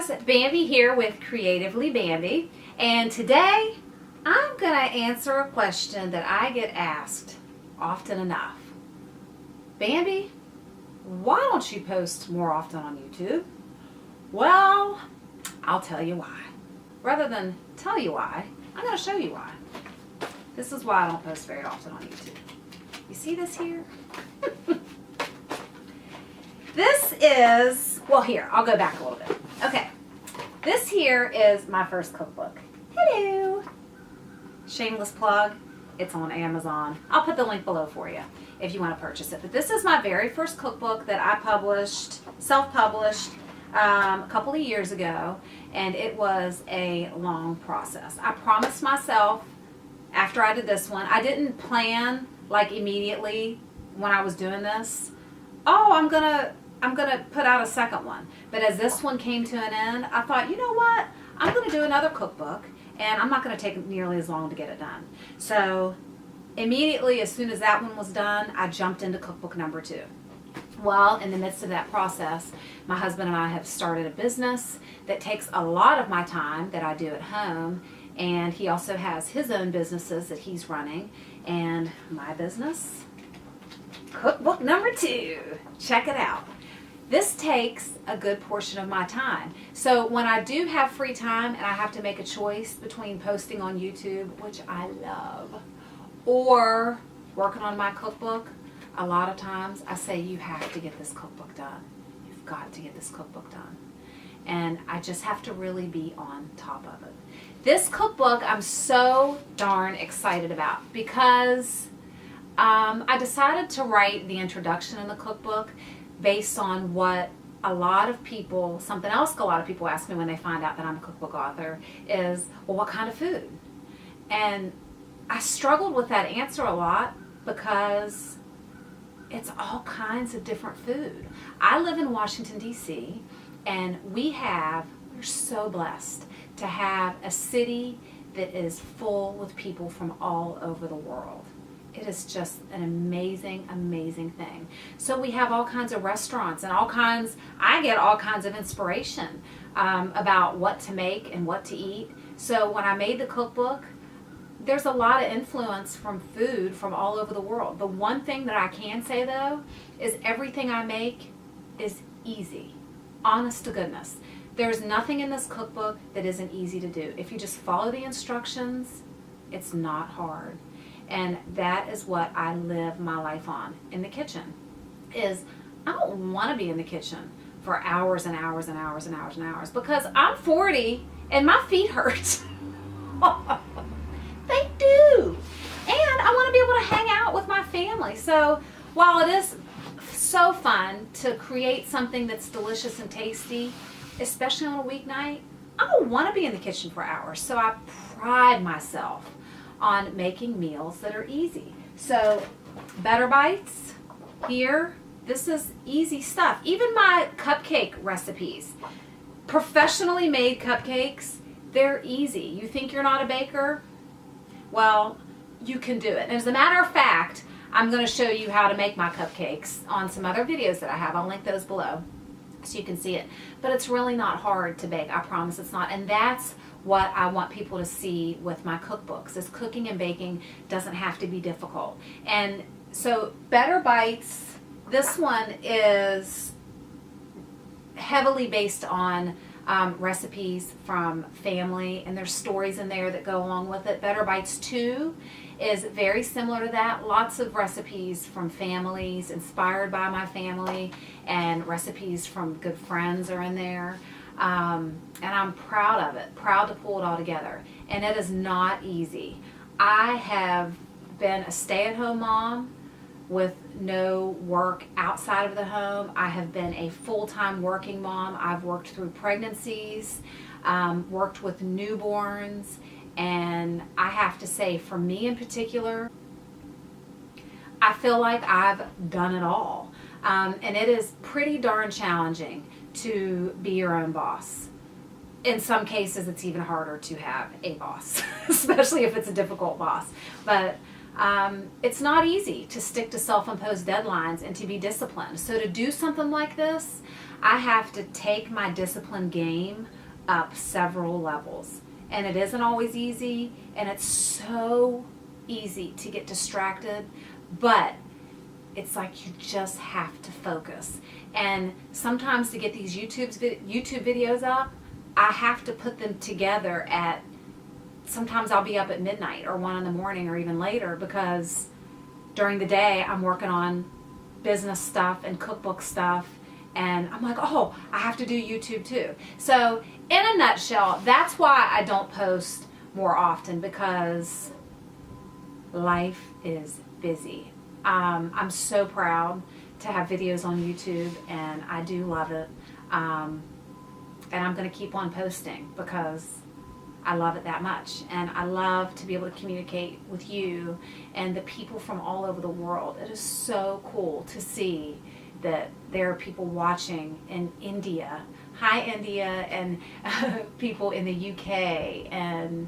guys, Bambi here with Creatively Bambi, and today I'm going to answer a question that I get asked often enough. Bambi, why don't you post more often on YouTube? Well, I'll tell you why. Rather than tell you why, I'm going to show you why. This is why I don't post very often on YouTube. You see this here? This is, well, here, I'll go back a little bit. Okay, this here is my first cookbook. Hello. Shameless plug, it's on Amazon. I'll put the link below for you if you want to purchase it. But this is my very first cookbook that I published, self-published, a couple of years ago, and it was a long process. I promised myself after I did this one, I didn't plan like immediately when I was doing this, oh, I'm gonna put out a second one. But as this one came to an end, I thought, you know what? I'm gonna do another cookbook, and I'm not gonna take nearly as long to get it done. So immediately, as soon as that one was done, I jumped into cookbook number 2. Well, in the midst of that process, my husband and I have started a business that takes a lot of my time that I do at home, and he also has his own businesses that he's running, and my business, cookbook number 2. Check it out. This takes a good portion of my time. So when I do have free time and I have to make a choice between posting on YouTube, which I love, or working on my cookbook, a lot of times I say, you have to get this cookbook done. You've got to get this cookbook done. And I just have to really be on top of it. This cookbook I'm so darn excited about because I decided to write the introduction in the cookbook based on what a lot of people, something else a lot of people ask me when they find out that I'm a cookbook author is, well, what kind of food? And I struggled with that answer a lot because it's all kinds of different food. I live in Washington, D.C., and we're so blessed to have a city that is full with people from all over the world. It is just an amazing, amazing thing. So we have all kinds of restaurants and I get all kinds of inspiration about what to make and what to eat. So when I made the cookbook, there's a lot of influence from food from all over the world. The one thing that I can say though is everything I make is easy. Honest to goodness. There's nothing in this cookbook that isn't easy to do. If you just follow the instructions, it's not hard. And that is what I live my life on in the kitchen. I don't want to be in the kitchen for hours and hours and hours and hours and hours because I'm 40 and my feet hurt. They do. And I want to be able to hang out with my family. So while it is so fun to create something that's delicious and tasty, especially on a weeknight, I don't want to be in the kitchen for hours. So I pride myself on making meals that are easy. So Better Bites here, this is easy stuff. Even my cupcake recipes, professionally made cupcakes, they're easy. You think you're not a baker? Well, you can do it. And as a matter of fact, I'm going to show you how to make my cupcakes on some other videos that I have. I'll link those below so you can see it. But it's really not hard to bake. I promise it's not. And that's what I want people to see with my cookbooks, is cooking and baking doesn't have to be difficult. And so Better Bites, this one is heavily based on recipes from family, and there's stories in there that go along with it. Better Bites 2 is very similar to that. Lots of recipes from families, inspired by my family, and recipes from good friends are in there. And I'm proud of it, proud to pull it all together. And it is not easy. I have been a stay-at-home mom with no work outside of the home. I have been a full-time working mom. I've worked through pregnancies, worked with newborns, and I have to say, for me in particular, I feel like I've done it all. And it is pretty darn challenging to be your own boss. In some cases, it's even harder to have a boss, especially if it's a difficult boss. But it's not easy to stick to self-imposed deadlines and to be disciplined. So to do something like this, I have to take my discipline game up several levels. And it isn't always easy, and it's so easy to get distracted, but it's like you just have to focus. And sometimes to get these YouTube videos up, I have to put them together at, sometimes I'll be up at midnight or 1 in the morning or even later, because during the day I'm working on business stuff and cookbook stuff, and I'm like, oh, I have to do YouTube too. So in a nutshell, that's why I don't post more often, because life is busy. I'm so proud to have videos on YouTube, and I do love it. And I'm going to keep on posting because I love it that much. And I love to be able to communicate with you and the people from all over the world. It is so cool to see that there are people watching in India. Hi, India, and people in the UK, and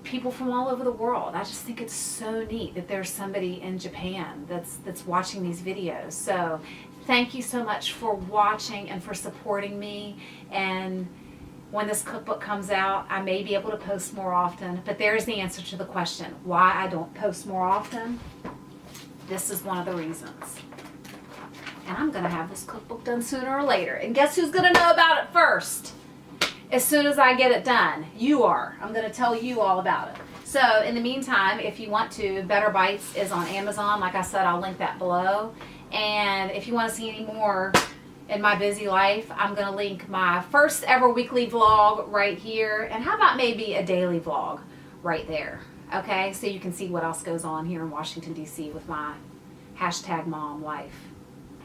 people from all over the world. I just think it's so neat that there's somebody in Japan that's watching these videos. So thank you so much for watching and for supporting me. And when this cookbook comes out, I may be able to post more often, but there's the answer to the question, why I don't post more often. This is one of the reasons. And I'm going to have this cookbook done sooner or later. And guess who's going to know about it first? As soon as I get it done, you are. I'm going to tell you all about it. So in the meantime, if you want to, Better Bites is on Amazon. Like I said, I'll link that below. And if you want to see any more in my busy life, I'm going to link my first ever weekly vlog right here. And how about maybe a daily vlog right there? Okay, so you can see what else goes on here in Washington, D.C. with my hashtag mom life,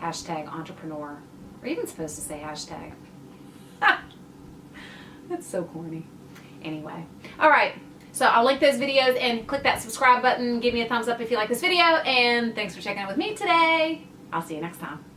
hashtag entrepreneur. Are you even supposed to say hashtag? That's so corny. Anyway, all right. So I'll link those videos, and click that subscribe button. Give me a thumbs up if you like this video, and thanks for checking in with me today. I'll see you next time.